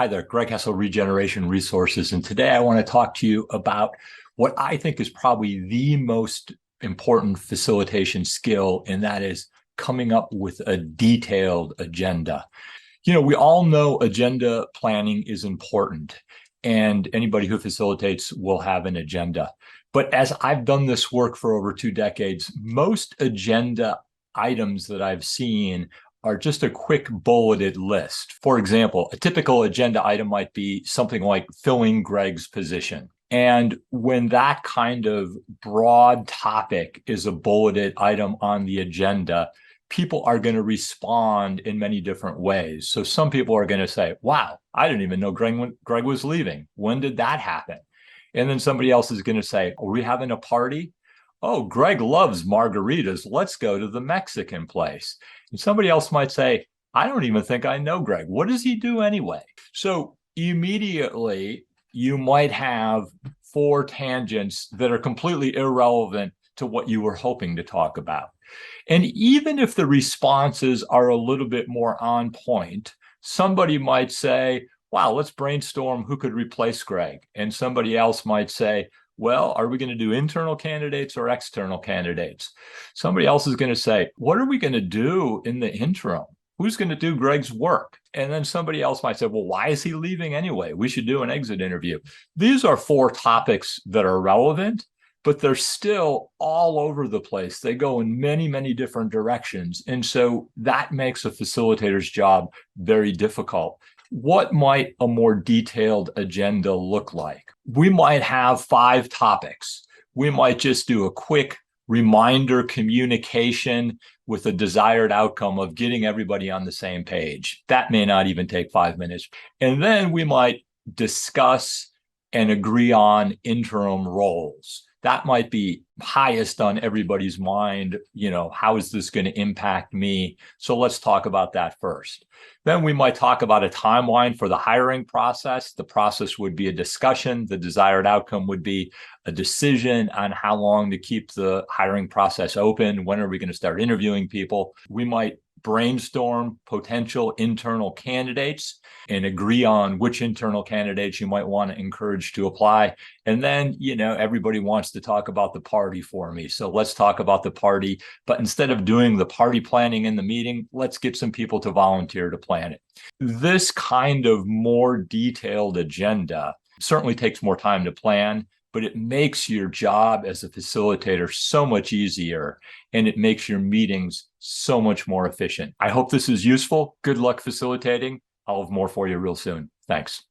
Hi there, Greg Hessel, ReGeneration Resources. And today I want to talk to you about what I think is probably the most important facilitation skill, and that is coming up with a detailed agenda. We all know agenda planning is important, and anybody who facilitates will have an agenda. But as I've done this work for over 2 decades, most agenda items that I've seen are just a quick bulleted list. For example, a typical agenda item might be something like filling Greg's position. And when that kind of broad topic is a bulleted item on the agenda, people are going to respond in many different ways. So some people are going to say, wow, I didn't even know Greg was leaving. When did that happen? And then somebody else is going to say, are we having a party? Oh, Greg loves margaritas. Let's go to the Mexican place. And somebody else might say, I don't even think I know Greg. What does he do anyway? So immediately you might have 4 tangents that are completely irrelevant to what you were hoping to talk about. And even if the responses are a little bit more on point, somebody might say, wow, let's brainstorm who could replace Greg. And somebody else might say, well, are we going to do internal candidates or external candidates? Somebody else is going to say, what are we going to do in the interim? Who's going to do Greg's work? And then somebody else might say, well, why is he leaving anyway? We should do an exit interview. These are 4 topics that are relevant, but they're still all over the place. They go in many, many different directions. And so that makes a facilitator's job very difficult. What might a more detailed agenda look like? We might have 5 topics. We might just do a quick reminder communication with a desired outcome of getting everybody on the same page. That may not even take 5 minutes. And then we might discuss and agree on interim roles. That might be highest on everybody's mind. How is this going to impact me? So let's talk about that first. Then we might talk about a timeline for the hiring process. The process would be a discussion. The desired outcome would be a decision on how long to keep the hiring process open. When are we going to start interviewing people? We might brainstorm potential internal candidates and agree on which internal candidates you might want to encourage to apply. And then, everybody wants to talk about the party for me. So let's talk about the party. But instead of doing the party planning in the meeting, let's get some people to volunteer to plan it. This kind of more detailed agenda certainly takes more time to plan, but it makes your job as a facilitator so much easier, and it makes your meetings so much more efficient. I hope this is useful. Good luck facilitating. I'll have more for you real soon. Thanks.